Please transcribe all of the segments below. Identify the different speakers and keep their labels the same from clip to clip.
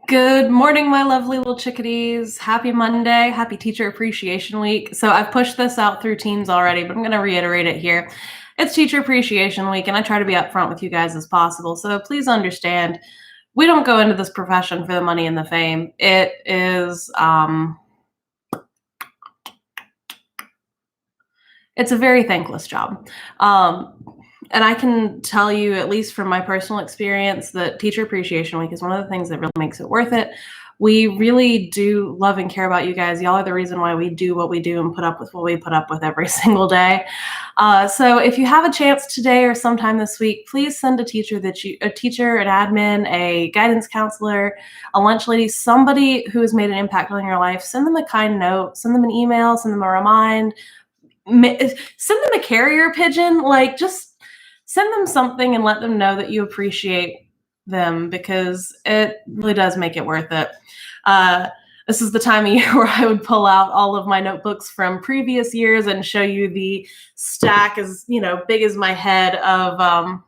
Speaker 1: Good morning, my lovely little chickadees. Happy Monday. Happy Teacher Appreciation Week. So I've pushed this out through Teams already, but I'm going to reiterate it here. It's Teacher Appreciation Week, and I try to be upfront with you guys as possible. So please understand, we don't go into this profession for the money and the fame. It is, it's a very thankless job. And I can tell you, at least from my personal experience, that Teacher Appreciation Week is one of the things that really makes it worth it. We really do love and care about you guys. Y'all are the reason why we do what we do and put up with what we put up with every single day. So if you have a chance today or sometime this week, please send a teacher, an admin, a guidance counselor, a lunch lady, somebody who has made an impact on your life. Send them a kind note, send them an email, send them a remind, send them a carrier pigeon, just send them something and let them know that you appreciate them, because it really does make it worth it. This is the time of year where I would pull out all of my notebooks from previous years and show you the stack as, big as my head of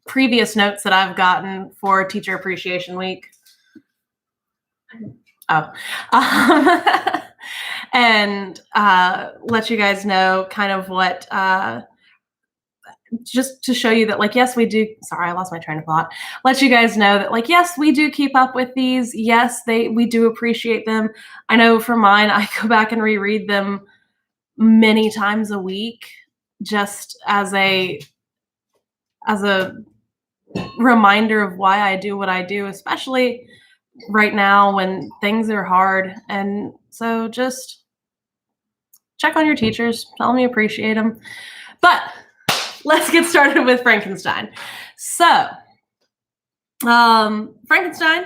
Speaker 1: previous notes that I've gotten for Teacher Appreciation Week. And let you guys know kind of what, just to show you that, yes, we do. Sorry, I lost my train of thought. Let you guys know that, yes, we do keep up with these. Yes, we do appreciate them. I know for mine, I go back and reread them many times a week, just as a reminder of why I do what I do, especially right now when things are hard. And so just check on your teachers, tell them you appreciate them. But let's get started with Frankenstein. So, Frankenstein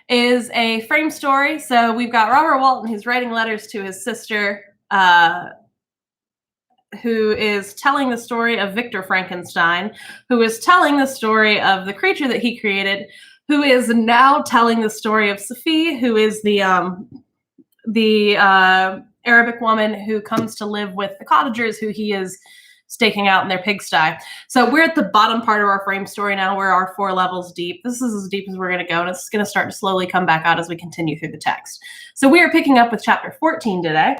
Speaker 1: is a frame story. So we've got Robert Walton, who's writing letters to his sister, who is telling the story of Victor Frankenstein, who is telling the story of the creature that he created, who is now telling the story of Sophie, who is the Arabic woman who comes to live with the cottagers, who he is staking out in their pigsty. So we're at the bottom part of our frame story now. We're 4 levels deep. This is as deep as we're going to go, and it's going to start to slowly come back out as we continue through the text. So we are picking up with chapter 14 today.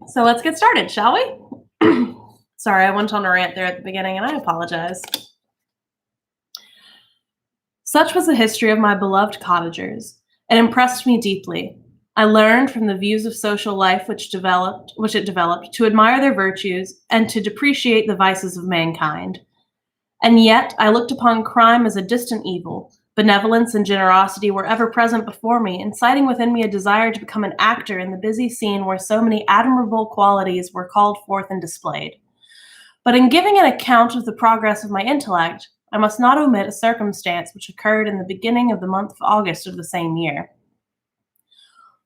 Speaker 1: So let's get started, shall we? Sorry, I went on a rant there at the beginning, and I apologize. Such was the history of my beloved cottagers. It impressed me deeply. I learned from the views of social life which it developed to admire their virtues and to depreciate the vices of mankind. And yet I looked upon crime as a distant evil. Benevolence and generosity were ever present before me, inciting within me a desire to become an actor in the busy scene where so many admirable qualities were called forth and displayed. But in giving an account of the progress of my intellect, I must not omit a circumstance which occurred in the beginning of the month of August of the same year.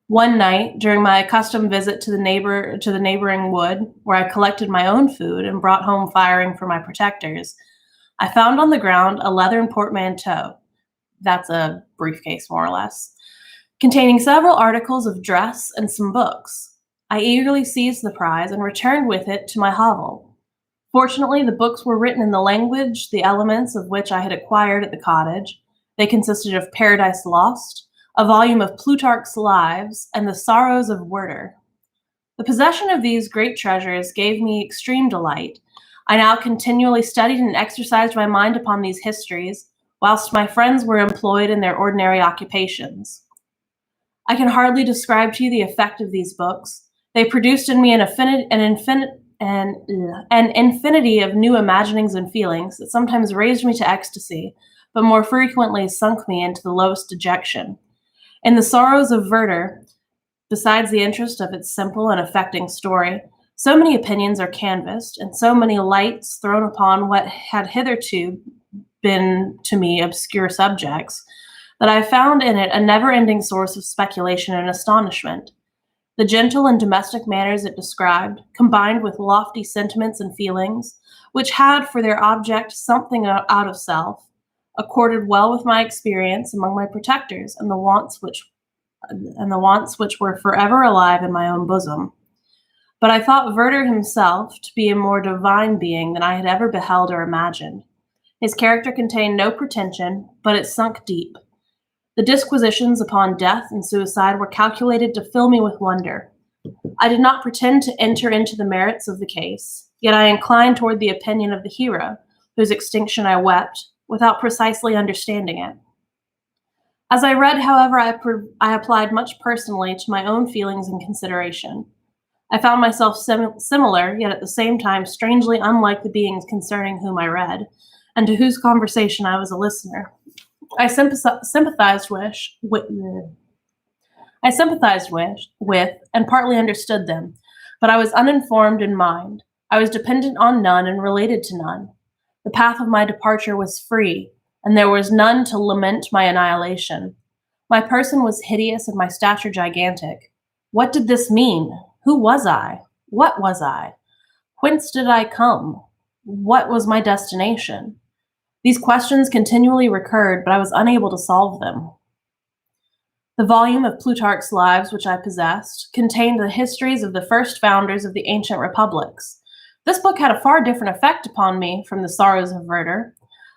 Speaker 1: One night, during my accustomed visit to the neighboring wood, where I collected my own food and brought home firing for my protectors, I found on the ground a leathern portmanteau, that's a briefcase more or less, containing several articles of dress and some books. I eagerly seized the prize and returned with it to my hovel. Fortunately, the books were written in the language, the elements of which I had acquired at the cottage. They consisted of Paradise Lost, a volume of Plutarch's Lives, and the Sorrows of Werther. The possession of these great treasures gave me extreme delight. I now continually studied and exercised my mind upon these histories, whilst my friends were employed in their ordinary occupations. I can hardly describe to you the effect of these books. They produced in me an infinity of new imaginings and feelings that sometimes raised me to ecstasy, but more frequently sunk me into the lowest dejection. In the Sorrows of Werther, besides the interest of its simple and affecting story, so many opinions are canvassed, and so many lights thrown upon what had hitherto been to me obscure subjects, that I found in it a never-ending source of speculation and astonishment. The gentle and domestic manners it described, combined with lofty sentiments and feelings, which had for their object something out of self, accorded well with my experience among my protectors and the wants which were forever alive in my own bosom. But I thought Werther himself to be a more divine being than I had ever beheld or imagined. His character contained no pretension, but it sunk deep. The disquisitions upon death and suicide were calculated to fill me with wonder. I did not pretend to enter into the merits of the case, yet I inclined toward the opinion of the hero, whose extinction I wept, without precisely understanding it. As I read, however, I applied much personally to my own feelings and consideration. I found myself similar, yet at the same time strangely unlike the beings concerning whom I read, and to whose conversation I was a listener. I sympathized with, and partly understood them, but I was uninformed in mind. I was dependent on none and related to none. The path of my departure was free, and there was none to lament my annihilation. My person was hideous and my stature gigantic. What did this mean? Who was I? What was I? Whence did I come? What was my destination? These questions continually recurred, but I was unable to solve them. The volume of Plutarch's Lives which I possessed contained the histories of the first founders of the ancient republics. This book had a far different effect upon me from the Sorrows of Werther.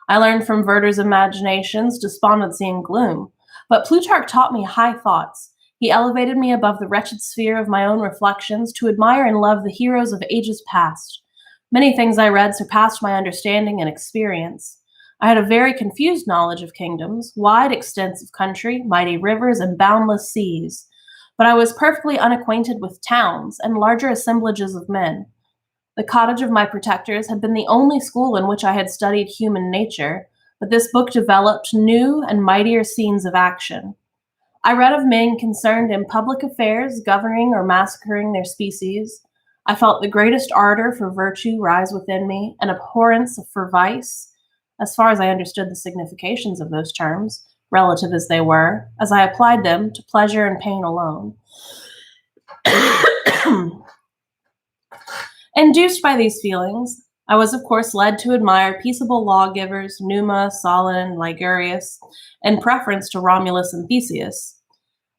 Speaker 1: I learned from Werther's imaginations despondency and gloom, but Plutarch taught me high thoughts. He elevated me above the wretched sphere of my own reflections to admire and love the heroes of ages past. Many things I read surpassed my understanding and experience. I had a very confused knowledge of kingdoms, wide extents of country, mighty rivers, and boundless seas. But I was perfectly unacquainted with towns and larger assemblages of men. The cottage of my protectors had been the only school in which I had studied human nature, but this book developed new and mightier scenes of action. I read of men concerned in public affairs, governing or massacring their species. I felt the greatest ardor for virtue rise within me, an abhorrence for vice, as far as I understood the significations of those terms, relative as they were, as I applied them to pleasure and pain alone. Induced by these feelings, I was of course led to admire peaceable lawgivers, Numa, Solon, Ligurius, in preference to Romulus and Theseus.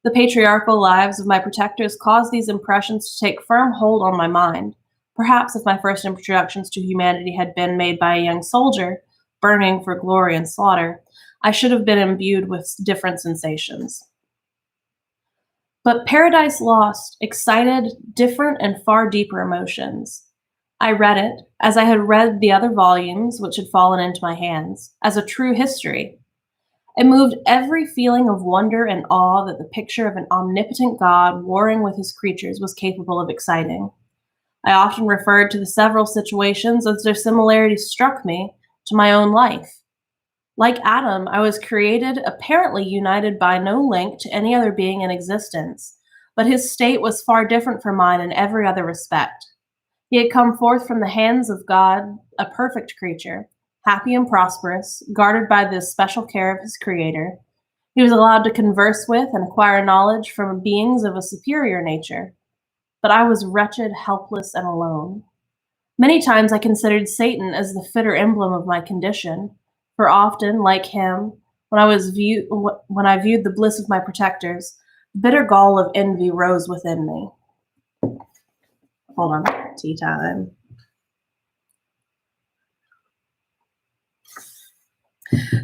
Speaker 1: The patriarchal lives of my protectors caused these impressions to take firm hold on my mind. Perhaps if my first introductions to humanity had been made by a young soldier, burning for glory and slaughter, I should have been imbued with different sensations. But Paradise Lost excited different and far deeper emotions. I read it, as I had read the other volumes which had fallen into my hands, as a true history. It moved every feeling of wonder and awe that the picture of an omnipotent God warring with his creatures was capable of exciting. I often referred to the several situations as their similarities struck me to my own life. Like Adam, I was created, apparently united by no link to any other being in existence, but his state was far different from mine in every other respect. He had come forth from the hands of God, a perfect creature, happy and prosperous, guarded by the special care of his Creator. He was allowed to converse with and acquire knowledge from beings of a superior nature. But I was wretched, helpless, and alone. Many times I considered Satan as the fitter emblem of my condition, for often, like him, when I viewed the bliss of my protectors, bitter gall of envy rose within me. Hold on, tea time.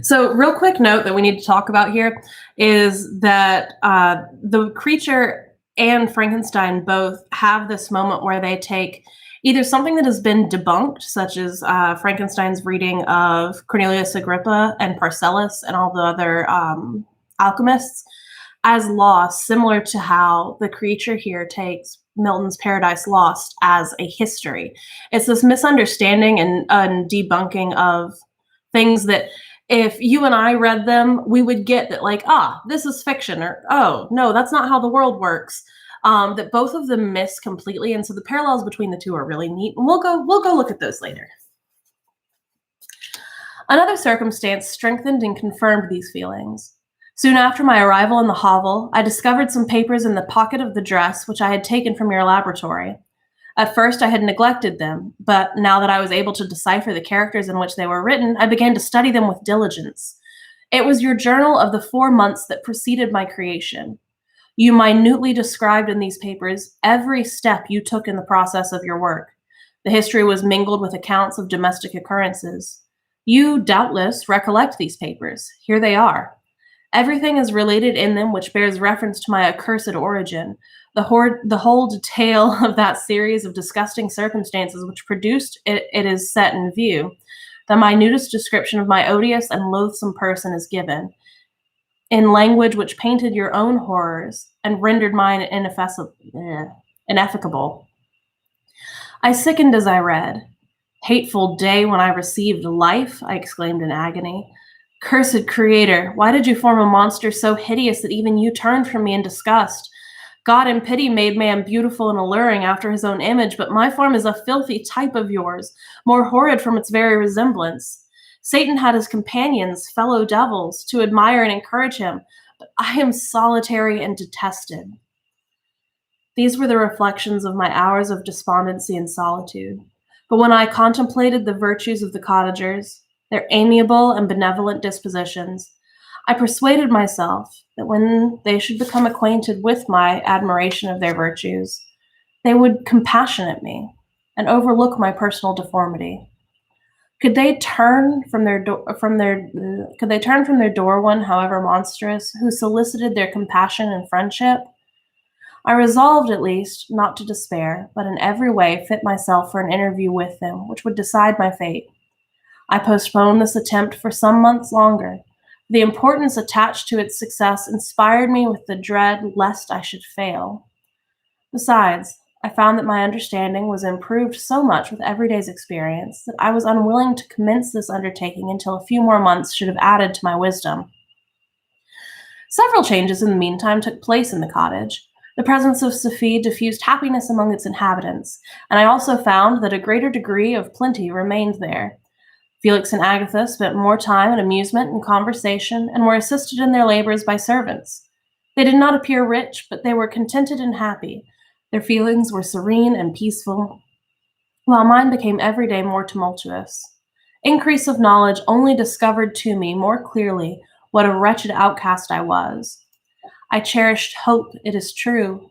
Speaker 1: So, real quick note that we need to talk about here is that the creature and Frankenstein both have this moment where they take either something that has been debunked, such as Frankenstein's reading of Cornelius Agrippa and Paracelsus and all the other alchemists, as lost, similar to how the creature here takes Milton's Paradise Lost as a history. It's this misunderstanding and debunking of things that if you and I read them, we would get that like, this is fiction, or, oh, no, that's not how the world works. That both of them miss completely, and so the parallels between the two are really neat, and we'll go look at those later. Another circumstance strengthened and confirmed these feelings. Soon after my arrival in the hovel, I discovered some papers in the pocket of the dress which I had taken from your laboratory. At first I had neglected them, but now that I was able to decipher the characters in which they were written, I began to study them with diligence. It was your journal of the 4 months that preceded my creation. You minutely described in these papers every step you took in the process of your work. The history was mingled with accounts of domestic occurrences. You doubtless recollect these papers. Here they are. Everything is related in them which bears reference to my accursed origin. The whole detail of that series of disgusting circumstances which produced it is set in view. The minutest description of my odious and loathsome person is given, in language which painted your own horrors and rendered mine ineffaceable. I sickened as I read. Hateful day when I received life, I exclaimed in agony. Cursed Creator, why did you form a monster so hideous that even you turned from me in disgust? God in pity made man beautiful and alluring after his own image, but my form is a filthy type of yours, more horrid from its very resemblance. Satan had his companions, fellow devils, to admire and encourage him, but I am solitary and detested. These were the reflections of my hours of despondency and solitude. But when I contemplated the virtues of the cottagers, their amiable and benevolent dispositions, I persuaded myself that when they should become acquainted with my admiration of their virtues, they would compassionate me and overlook my personal deformity. Could they turn from their door one, however monstrous, who solicited their compassion and friendship? I resolved, at least, not to despair, but in every way fit myself for an interview with them, which would decide my fate. I postponed this attempt for some months longer. The importance attached to its success inspired me with the dread lest I should fail. Besides, I found that my understanding was improved so much with every day's experience that I was unwilling to commence this undertaking until a few more months should have added to my wisdom. Several changes in the meantime took place in the cottage. The presence of Sophie diffused happiness among its inhabitants, and I also found that a greater degree of plenty remained there. Felix and Agatha spent more time in amusement and conversation, and were assisted in their labors by servants. They did not appear rich, but they were contented and happy. Their feelings were serene and peaceful, while mine became every day more tumultuous. Increase of knowledge only discovered to me more clearly what a wretched outcast I was. I cherished hope, it is true,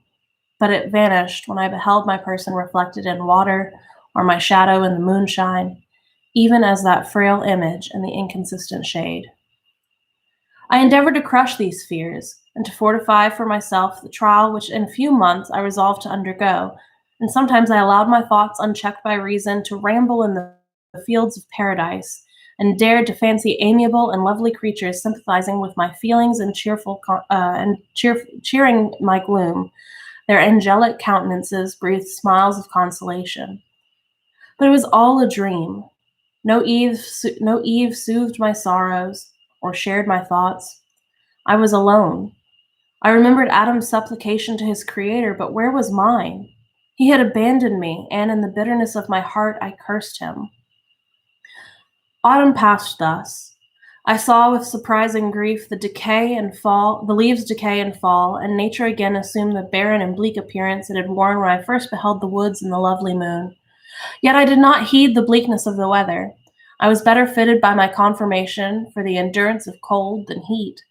Speaker 1: but it vanished when I beheld my person reflected in water or my shadow in the moonshine, even as that frail image in the inconsistent shade. I endeavored to crush these fears and to fortify for myself the trial which in a few months I resolved to undergo, and sometimes I allowed my thoughts unchecked by reason to ramble in the fields of paradise, and dared to fancy amiable and lovely creatures sympathizing with my feelings and cheering my gloom. Their angelic countenances breathed smiles of consolation. But it was all a dream. No Eve soothed my sorrows or shared my thoughts. I was alone. I remembered Adam's supplication to his Creator, but where was mine? He had abandoned me, and in the bitterness of my heart I cursed him. Autumn passed thus. I saw with surprising grief the leaves decay and fall, and nature again assumed the barren and bleak appearance it had worn when I first beheld the woods and the lovely moon. Yet I did not heed the bleakness of the weather. I was better fitted by my conformation for the endurance of cold than heat.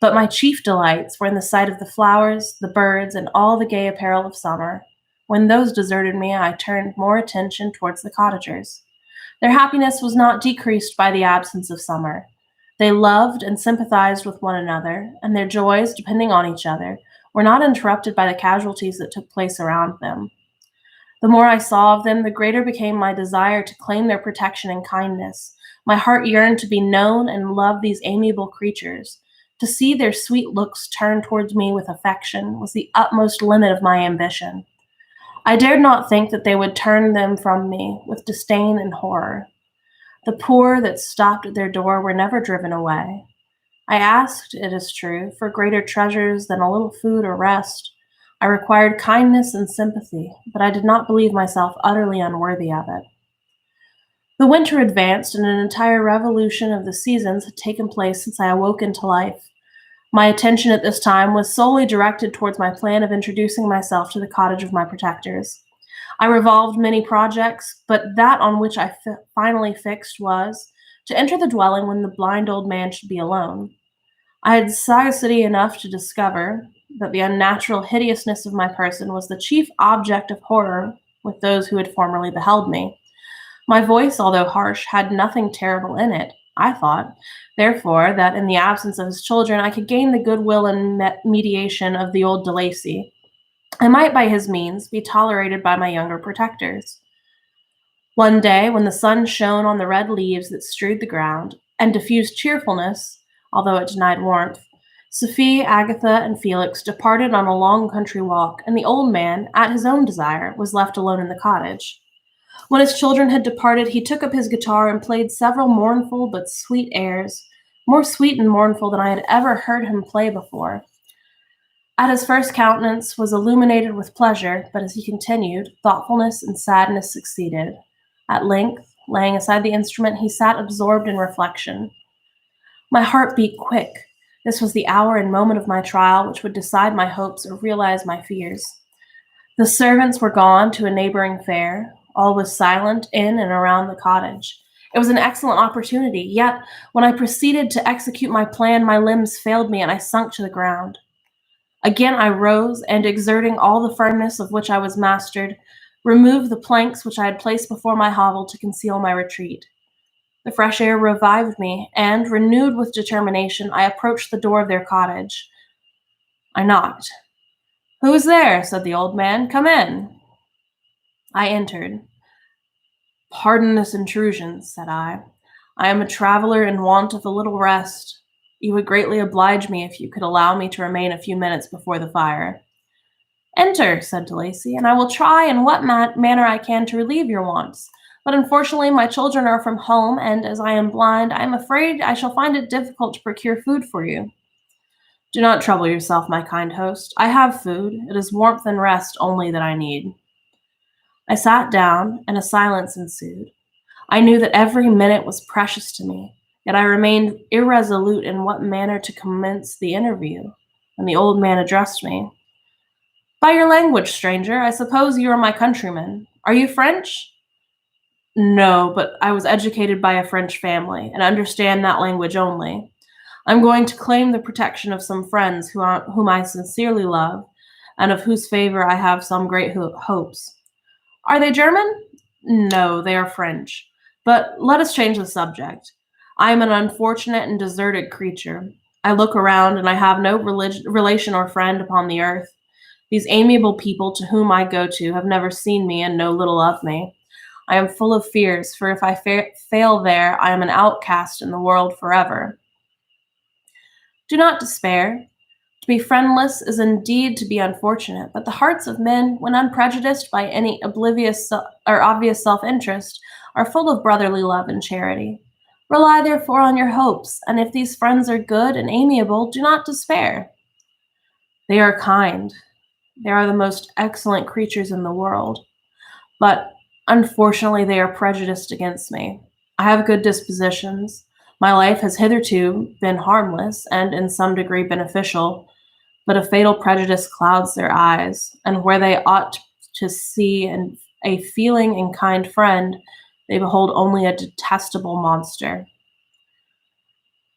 Speaker 1: But my chief delights were in the sight of the flowers, the birds, and all the gay apparel of summer. When those deserted me, I turned more attention towards the cottagers. Their happiness was not decreased by the absence of summer. They loved and sympathized with one another, and their joys, depending on each other, were not interrupted by the casualties that took place around them. The more I saw of them, the greater became my desire to claim their protection and kindness. My heart yearned to be known and love these amiable creatures. To see their sweet looks turned towards me with affection was the utmost limit of my ambition. I dared not think that they would turn them from me with disdain and horror. The poor that stopped at their door were never driven away. I asked, it is true, for greater treasures than a little food or rest. I required kindness and sympathy, but I did not believe myself utterly unworthy of it. The winter advanced, and an entire revolution of the seasons had taken place since I awoke into life. My attention at this time was solely directed towards my plan of introducing myself to the cottage of my protectors. I revolved many projects, but that on which I finally fixed was to enter the dwelling when the blind old man should be alone. I had sagacity enough to discover that the unnatural hideousness of my person was the chief object of horror with those who had formerly beheld me. My voice, although harsh, had nothing terrible in it, I thought. Therefore, that in the absence of his children, I could gain the goodwill and mediation of the old DeLacy. I might, by his means, be tolerated by my younger protectors. One day, when the sun shone on the red leaves that strewed the ground and diffused cheerfulness, although it denied warmth, Sophie, Agatha, and Felix departed on a long country walk, and the old man, at his own desire, was left alone in the cottage. When his children had departed, he took up his guitar and played several mournful but sweet airs, more sweet and mournful than I had ever heard him play before. At his first countenance was illuminated with pleasure, but as he continued, thoughtfulness and sadness succeeded. At length, laying aside the instrument, he sat absorbed in reflection. My heart beat quick. This was the hour and moment of my trial which would decide my hopes or realize my fears. The servants were gone to a neighboring fair. All was silent in and around the cottage. It was an excellent opportunity, yet when I proceeded to execute my plan, my limbs failed me and I sunk to the ground. Again I rose, and exerting all the firmness of which I was mastered, removed the planks which I had placed before my hovel to conceal my retreat. The fresh air revived me, and, renewed with determination, I approached the door of their cottage. I knocked. "Who is there?" said the old man. "Come in." I entered. "Pardon this intrusion," said I. "I am a traveler in want of a little rest. You would greatly oblige me if you could allow me to remain a few minutes before the fire." "Enter," said DeLacy, "and I will try in what manner I can to relieve your wants. But unfortunately, my children are from home, and as I am blind, I am afraid I shall find it difficult to procure food for you." "Do not trouble yourself, my kind host. I have food. It is warmth and rest only that I need." I sat down, and a silence ensued. I knew that every minute was precious to me, yet I remained irresolute in what manner to commence the interview, when the old man addressed me. "By your language, stranger, I suppose you are my countryman. Are you French?" "No, but I was educated by a French family, and understand that language only. I'm going to claim the protection of some friends whom I sincerely love, and of whose favor I have some great hopes." "Are they German?" "No, they are French. But let us change the subject. I am an unfortunate and deserted creature. I look around, and I have no relation or friend upon the earth. These amiable people to whom I go to have never seen me and know little of me. I am full of fears, for if I fail there, I am an outcast in the world forever." "Do not despair. To be friendless is indeed to be unfortunate, but the hearts of men, when unprejudiced by any oblivious or obvious self-interest, are full of brotherly love and charity. Rely therefore on your hopes, and if these friends are good and amiable, do not despair." "They are kind. They are the most excellent creatures in the world. But unfortunately, they are prejudiced against me. I have good dispositions. My life has hitherto been harmless and in some degree beneficial, but a fatal prejudice clouds their eyes, and where they ought to see a feeling and kind friend, they behold only a detestable monster."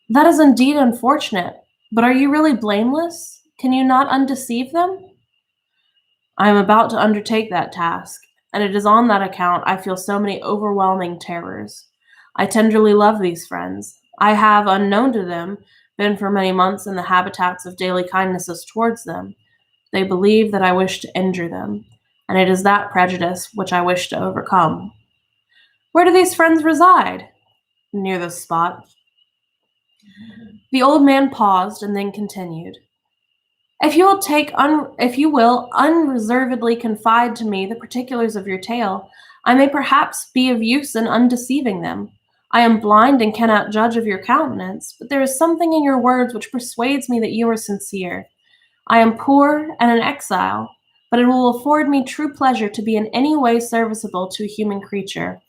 Speaker 1: "That is indeed unfortunate. But are you really blameless? Can you not undeceive them?" "I am about to undertake that task, and it is on that account I feel so many overwhelming terrors. I tenderly love these friends. I have, unknown to them, been for many months in the habitats of daily kindnesses towards them. They believe that I wish to injure them, and it is that prejudice which I wish to overcome." "Where do these friends reside?" "Near this spot." The old man paused and then continued. If you will unreservedly confide to me the particulars of your tale, I may perhaps be of use in undeceiving them. I am blind and cannot judge of your countenance, but there is something in your words which persuades me that you are sincere. I am poor and an exile, but it will afford me true pleasure to be in any way serviceable to a human creature."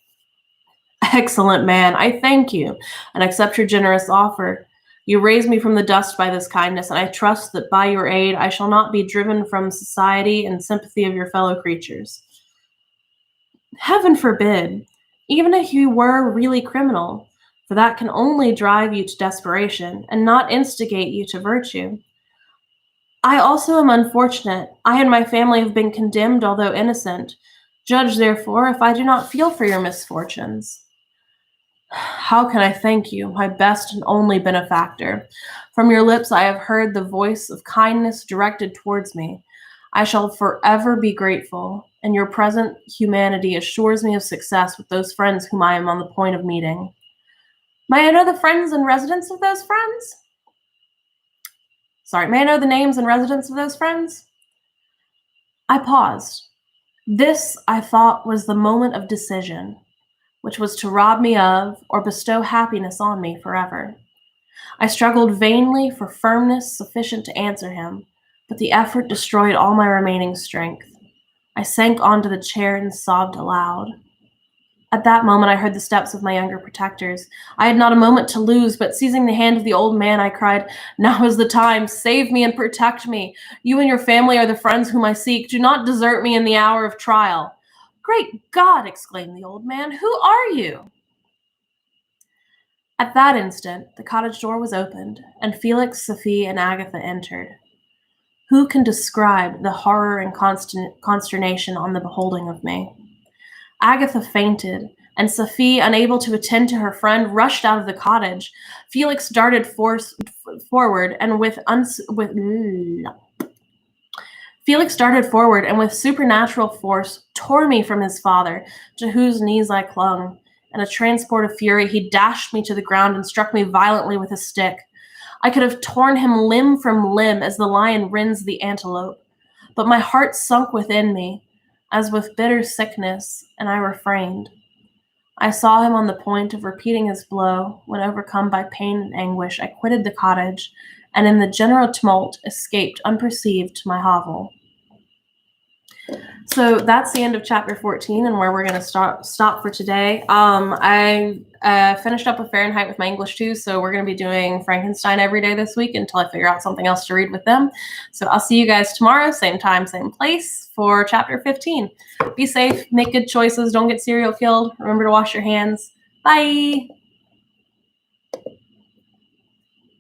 Speaker 1: "Excellent man, I thank you, and accept your generous offer. You raise me from the dust by this kindness, and I trust that by your aid I shall not be driven from society and sympathy of your fellow creatures." "Heaven forbid! Even if you were really criminal, for that can only drive you to desperation, and not instigate you to virtue. I also am unfortunate. I and my family have been condemned, although innocent. Judge, therefore, if I do not feel for your misfortunes. How can I thank you, my best and only benefactor? From your lips I have heard the voice of kindness directed towards me. I shall forever be grateful, and your present humanity assures me of success with those friends whom I am on the point of meeting. May I know the friends and residents of those friends? May I know the names and residents of those friends? I paused. This, I thought, was the moment of decision, which was to rob me of or bestow happiness on me forever. I struggled vainly for firmness sufficient to answer him, but the effort destroyed all my remaining strength. I sank onto the chair and sobbed aloud. At that moment, I heard the steps of my younger protectors. I had not a moment to lose, but seizing the hand of the old man, I cried, "Now is the time. Save me and protect me. You and your family are the friends whom I seek. Do not desert me in the hour of trial." "Great God!" exclaimed the old man. "Who are you?" At that instant, the cottage door was opened, and Felix, Sophie, and Agatha entered. Who can describe the horror and consternation on the beholding of me? Agatha fainted, and Sophie, unable to attend to her friend, rushed out of the cottage. Felix darted forward, and with supernatural force tore me from his father, to whose knees I clung. In a transport of fury, he dashed me to the ground and struck me violently with a stick. I could have torn him limb from limb as the lion rends the antelope, but my heart sunk within me, as with bitter sickness, and I refrained. I saw him on the point of repeating his blow, when overcome by pain and anguish, I quitted the cottage, and in the general tumult escaped unperceived to my hovel. So that's the end of chapter 14 and where we're going to stop for today. I finished up with Fahrenheit with my English too, so we're going to be doing Frankenstein every day this week until I figure out something else to read with them. So I'll see you guys tomorrow, same time, same place for chapter 15. Be safe, make good choices, don't get serial killed. Remember to wash your hands. Bye!